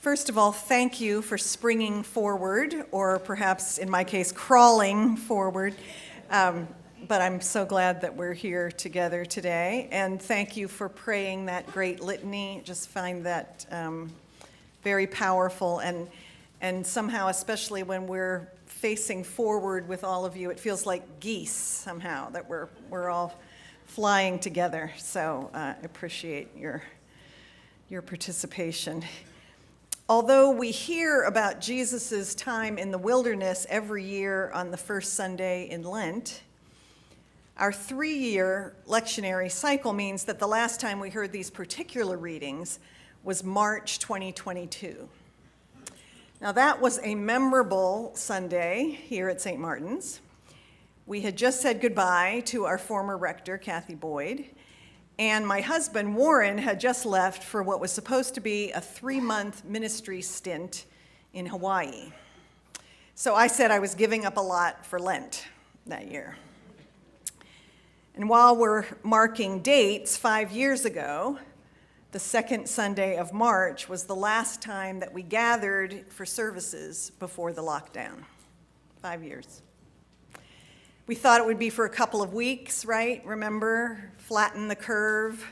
First of all, thank you for springing forward, or perhaps in my case, crawling forward. But I'm so glad that we're here together today. And thank you for praying that great litany. Just find that very powerful. And somehow, especially when we're facing forward with all of you, it feels like geese somehow, that we're all flying together. So I appreciate your participation. Although we hear about Jesus' time in the wilderness every year on the first Sunday in Lent, our 3-year lectionary cycle means that the last time we heard these particular readings was March 2022. Now that was a memorable Sunday here at St. Martin's. We had just said goodbye to our former rector, Kathy Boyd, and my husband, Warren, had just left for what was supposed to be a 3-month ministry stint in Hawaii. So I said I was giving up a lot for Lent that year. And while we're marking dates, 5 years ago, the second Sunday of March was the last time that we gathered for services before the lockdown. 5 years. We thought it would be for a couple of weeks, right? Remember, flatten the curve.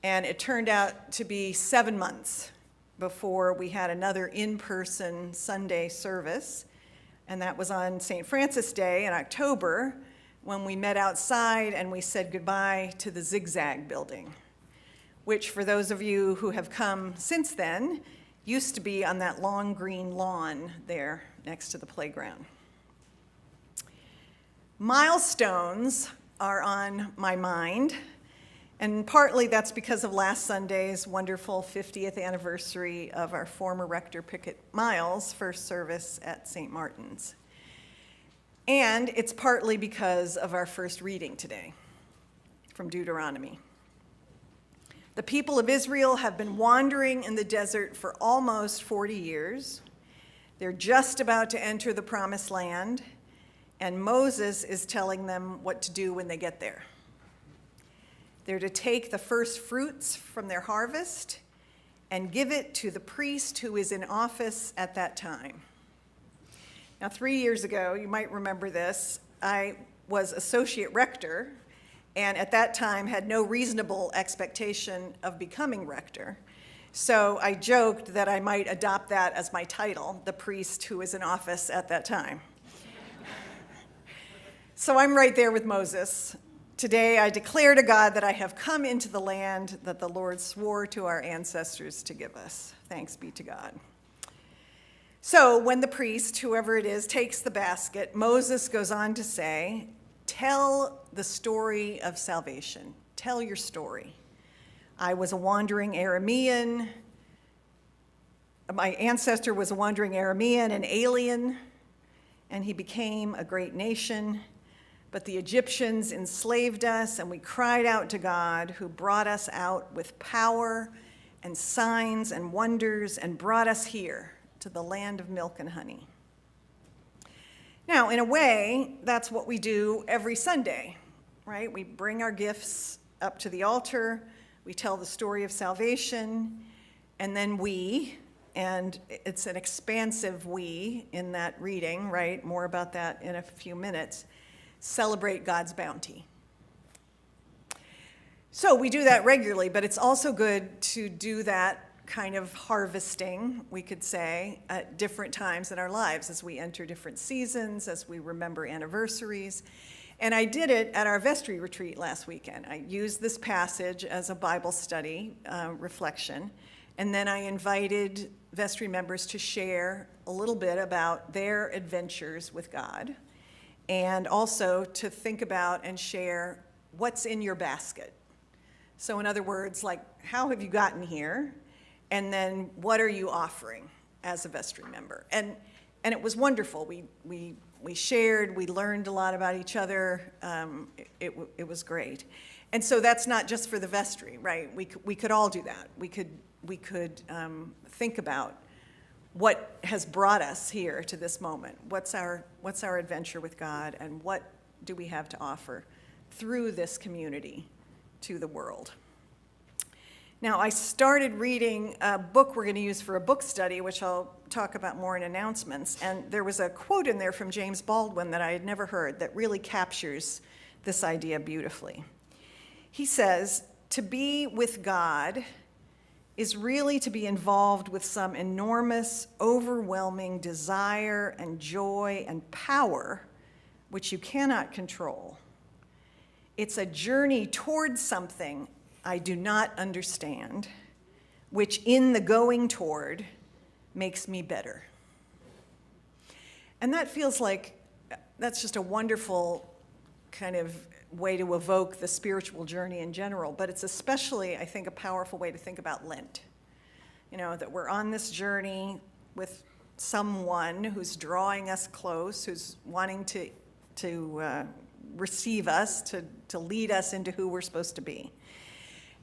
And it turned out to be 7 months before we had another in-person Sunday service. And that was on St. Francis Day in October, when we met outside and we said goodbye to the Zigzag building, which for those of you who have come since then, used to be on that long green lawn there next to the playground. Milestones are on my mind, and partly that's because of last Sunday's wonderful 50th anniversary of our former rector Pickett Miles' first service at St. Martin's. And it's partly because of our first reading today from Deuteronomy. The people of Israel have been wandering in the desert for almost 40 years. They're just about to enter the promised land, and Moses is telling them what to do when they get there. They're to take the first fruits from their harvest and give it to the priest who is in office at that time. Now, 3 years ago, you might remember this, I was associate rector, and at that time had no reasonable expectation of becoming rector. So I joked that I might adopt that as my title, the priest who is in office at that time. So I'm right there with Moses. Today I declare to God that I have come into the land that the Lord swore to our ancestors to give us. Thanks be to God. So when the priest, whoever it is, takes the basket, Moses goes on to say, tell the story of salvation. Tell your story. I was a wandering Aramean. My ancestor was a wandering Aramean, an alien, and he became a great nation. But the Egyptians enslaved us, and we cried out to God, who brought us out with power and signs and wonders and brought us here to the land of milk and honey. Now, in a way, that's what we do every Sunday, right? We bring our gifts up to the altar, we tell the story of salvation, and then we, and it's an expansive we in that reading, right? More about that in a few minutes. Celebrate God's bounty. So we do that regularly, but it's also good to do that kind of harvesting, we could say, at different times in our lives as we enter different seasons, as we remember anniversaries. And I did it at our vestry retreat last weekend. I used this passage as a Bible study reflection, and then I invited vestry members to share a little bit about their adventures with God, and also to think about and share what's in your basket. So in other words, like, how have you gotten here? And then what are you offering as a vestry member? And it was wonderful. We shared, we learned a lot about each other. It was great. And so that's not just for the vestry, right? We could all do that. We could think about what has brought us here to this moment. What's our adventure with God, and what do we have to offer through this community to the world? Now, I started reading a book we're going to use for a book study, which I'll talk about more in announcements, and there was a quote in there from James Baldwin that I had never heard that really captures this idea beautifully. He says, "To be with God is really to be involved with some enormous, overwhelming desire and joy and power which you cannot control. It's a journey towards something I do not understand, which in the going toward makes me better." And that feels like that's just a wonderful kind of way to evoke the spiritual journey in general, but it's especially, I think, a powerful way to think about Lent. You know, that we're on this journey with someone who's drawing us close, who's wanting to receive us, to lead us into who we're supposed to be.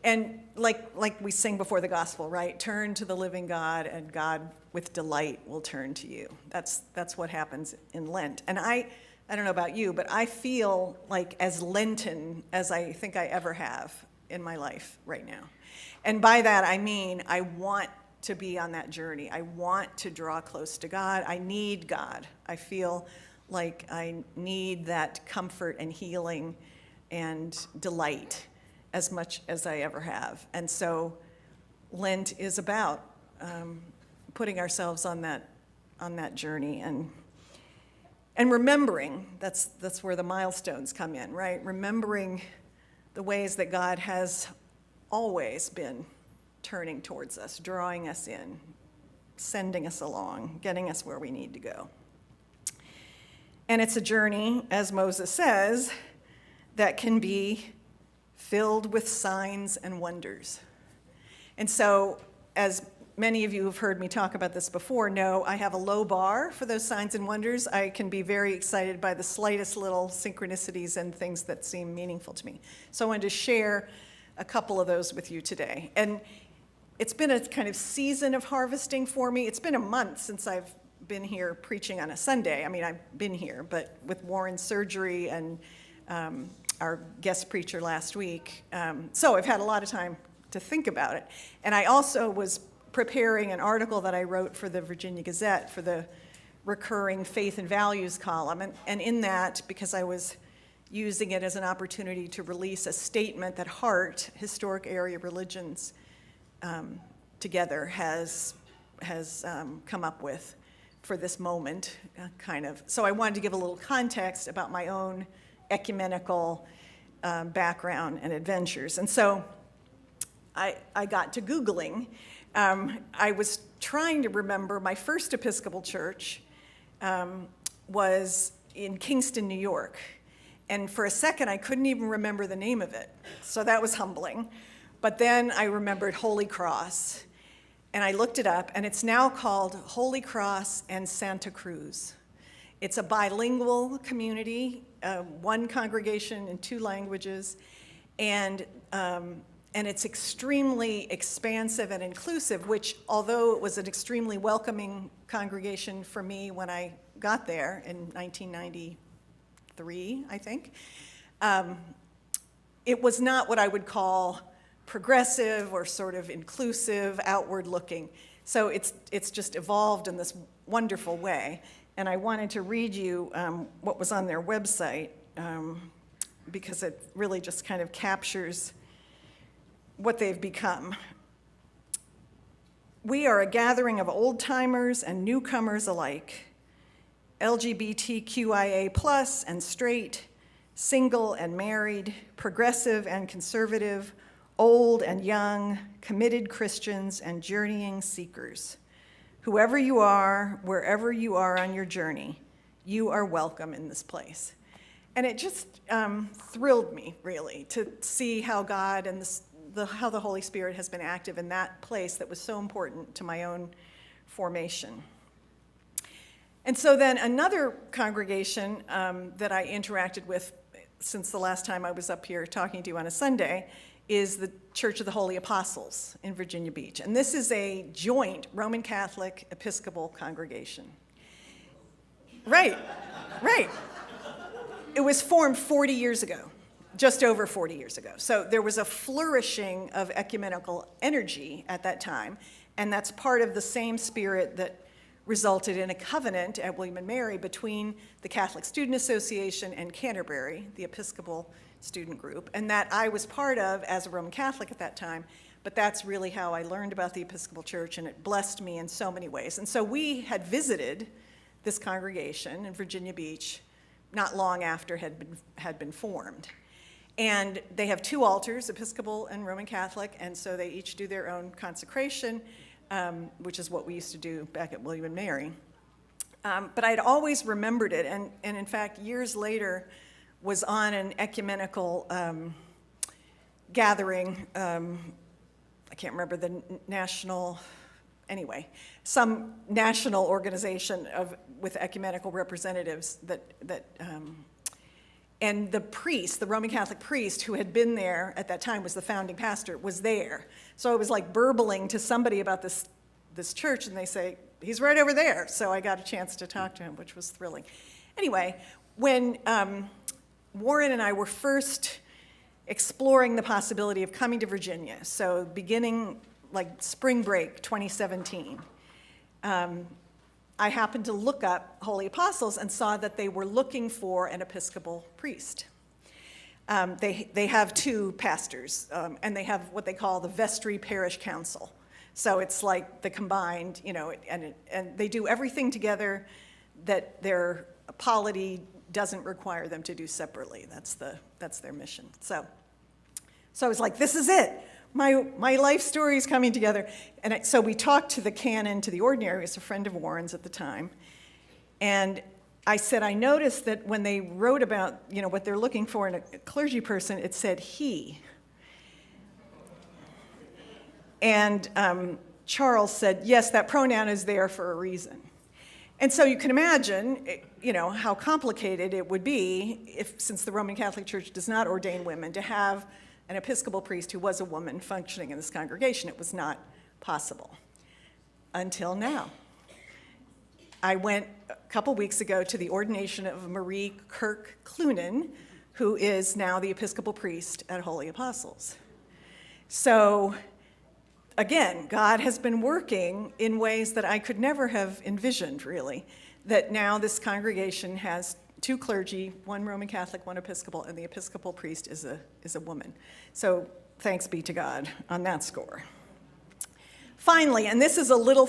And like we sing before the gospel, right? Turn to the living God, and God with delight will turn to you. That's what happens in Lent. And I don't know about you, but I feel like as Lenten as I think I ever have in my life right now. And by that I mean I want to be on that journey. I want to draw close to God. I need God. I feel like I need that comfort and healing and delight as much as I ever have. And so Lent is about putting ourselves on that journey and remembering. That's where the milestones come in, right? Remembering the ways that God has always been turning towards us, drawing us in, sending us along, getting us where we need to go. And it's a journey, as Moses says, that can be filled with signs and wonders. And so, as many of you who've heard me talk about this before know, I have a low bar for those signs and wonders. I can be very excited by the slightest little synchronicities and things that seem meaningful to me. So I wanted to share a couple of those with you today. And it's been a kind of season of harvesting for me. It's been a month since I've been here preaching on a Sunday. I mean, I've been here, but with Warren's surgery and our guest preacher last week. So I've had a lot of time to think about it. And I also was preparing an article that I wrote for the Virginia Gazette for the recurring faith and values column. And in that, because I was using it as an opportunity to release a statement that HEART, Historic Area Religions Together, has come up with for this moment, kind of. So I wanted to give a little context about my own ecumenical background and adventures. And so I got to Googling. I was trying to remember my first Episcopal church was in Kingston, New York. And for a second, I couldn't even remember the name of it. So that was humbling. But then I remembered Holy Cross. And I looked it up, and it's now called Holy Cross and Santa Cruz. It's a bilingual community, one congregation in 2 languages, and it's extremely expansive and inclusive, which, although it was an extremely welcoming congregation for me when I got there in 1993, I think, it was not what I would call progressive or sort of inclusive, outward-looking. So it's just evolved in this wonderful way. And I wanted to read you what was on their website because it really just kind of captures what they've become. "We are a gathering of old-timers and newcomers alike, LGBTQIA+ and straight, single and married, progressive and conservative, old and young, committed Christians and journeying seekers. Whoever you are, wherever you are on your journey, you are welcome in this place." And it just thrilled me, really, to see how God and how the Holy Spirit has been active in that place that was so important to my own formation. And so then another congregation that I interacted with since the last time I was up here talking to you on a Sunday is the Church of the Holy Apostles in Virginia Beach. And this is a joint Roman Catholic Episcopal congregation. Right. It was formed 40 years ago. just over 40 years ago. So there was a flourishing of ecumenical energy at that time, and that's part of the same spirit that resulted in a covenant at William and Mary between the Catholic Student Association and Canterbury, the Episcopal student group, and that I was part of as a Roman Catholic at that time, but that's really how I learned about the Episcopal Church, and it blessed me in so many ways. And so we had visited this congregation in Virginia Beach not long after it had been formed. And they have two altars, Episcopal and Roman Catholic, and so they each do their own consecration, which is what we used to do back at William and Mary. But I'd always remembered it, and in fact, years later, was on an ecumenical gathering. I can't remember the national, anyway, some national organization with ecumenical representatives and the priest, the Roman Catholic priest who had been there at that time, was the founding pastor, was there. So I was like burbling to somebody about this church, and they say, he's right over there. So I got a chance to talk to him, which was thrilling. Anyway, when Warren and I were first exploring the possibility of coming to Virginia, so beginning like spring break 2017, I happened to look up Holy Apostles and saw that they were looking for an Episcopal priest. They have two pastors, and they have what they call the Vestry Parish Council. So it's like the combined, and they do everything together that their polity doesn't require them to do separately. That's their mission. So I was like, this is it. My life story is coming together. And so we talked to the canon, to the ordinary, who was a friend of Warren's at the time. And I said, I noticed that when they wrote about, what they're looking for in a clergy person, it said he. And Charles said, yes, that pronoun is there for a reason. And so you can imagine, how complicated it would be since the Roman Catholic Church does not ordain women, to have an Episcopal priest who was a woman functioning in this congregation. It was not possible until now. I went a couple weeks ago to the ordination of Marie Kirk Clunan, who is now the Episcopal priest at Holy Apostles. So again, God has been working in ways that I could never have envisioned, really, that now this congregation has two clergy, one Roman Catholic, one Episcopal, and the Episcopal priest is a woman. So thanks be to God on that score. Finally, and this is a little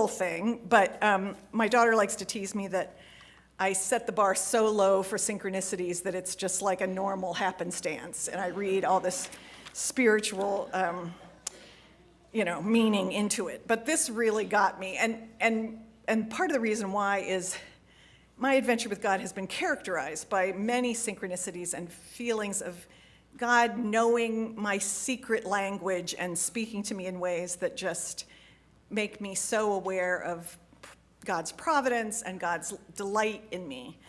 thing, but my daughter likes to tease me that I set the bar so low for synchronicities that it's just like a normal happenstance, and I read all this spiritual meaning into it. But this really got me, and part of the reason why is my adventure with God has been characterized by many synchronicities and feelings of God knowing my secret language and speaking to me in ways that just make me so aware of God's providence and God's delight in me.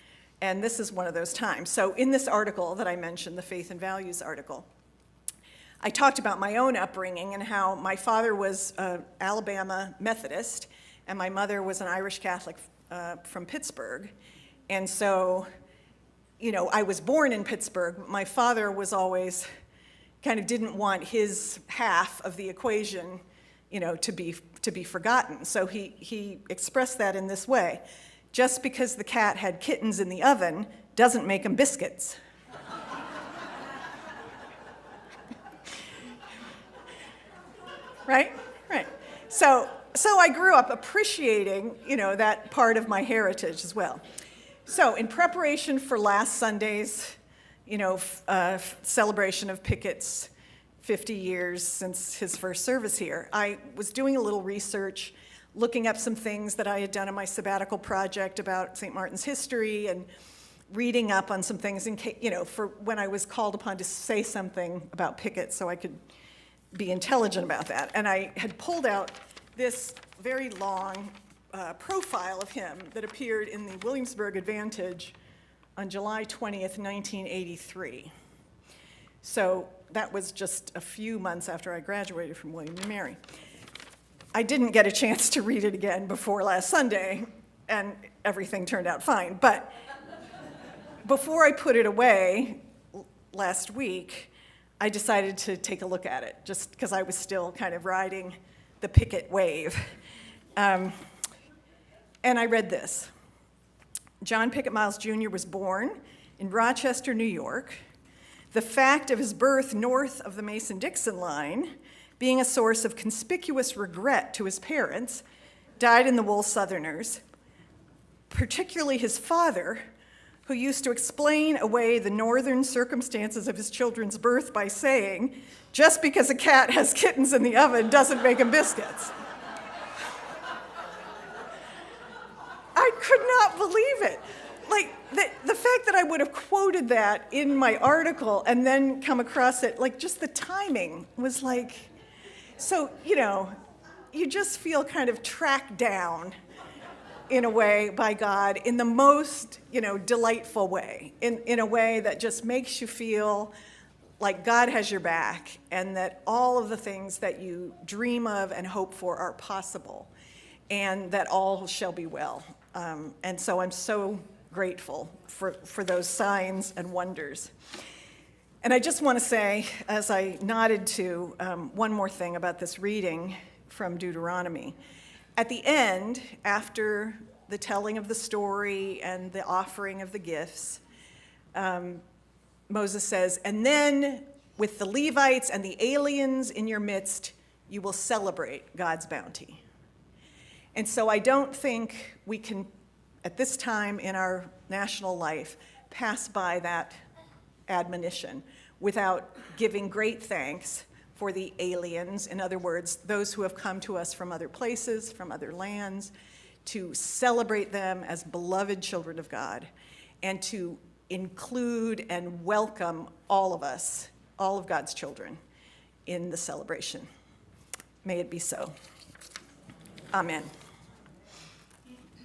And this is one of those times. So in this article that I mentioned, the Faith and Values article, I talked about my own upbringing and how my father was an Alabama Methodist and my mother was an Irish Catholic from Pittsburgh. And so, I was born in Pittsburgh. My father was always kind of didn't want his half of the equation, to be forgotten. So he expressed that in this way: just because the cat had kittens in the oven doesn't make them biscuits. Right? So I grew up appreciating, that part of my heritage as well. So in preparation for last Sunday's, celebration of Pickett's 50 years since his first service here, I was doing a little research, looking up some things that I had done in my sabbatical project about St. Martin's history and reading up on some things, for when I was called upon to say something about Pickett so I could be intelligent about that. And I had pulled out this very long profile of him that appeared in the Williamsburg Advantage on July 20th, 1983. So that was just a few months after I graduated from William and Mary. I didn't get a chance to read it again before last Sunday, and everything turned out fine. But before I put it away, last week, I decided to take a look at it, just because I was still kind of riding the Pickett wave. And I read this. John Pickett Miles Jr. was born in Rochester, New York. The fact of his birth north of the Mason-Dixon line, being a source of conspicuous regret to his parents, died in the Wool Southerners, particularly his father, who used to explain away the northern circumstances of his children's birth by saying, just because a cat has kittens in the oven doesn't make him biscuits. I could not believe it. Like, the fact that I would have quoted that in my article and then come across it, like, just the timing was like, so, you just feel kind of tracked down in a way by God in the most, delightful way, in a way that just makes you feel like God has your back and that all of the things that you dream of and hope for are possible and that all shall be well. And so I'm so grateful for those signs and wonders. And I just want to say, as I nodded to, one more thing about this reading from Deuteronomy. At the end, after the telling of the story and the offering of the gifts, Moses says, and then with the Levites and the aliens in your midst, you will celebrate God's bounty. And so I don't think we can, at this time in our national life, pass by that admonition without giving great thanks for the aliens, in other words, those who have come to us from other places, from other lands, to celebrate them as beloved children of God, and to include and welcome all of us, all of God's children, in the celebration. May it be so. Amen.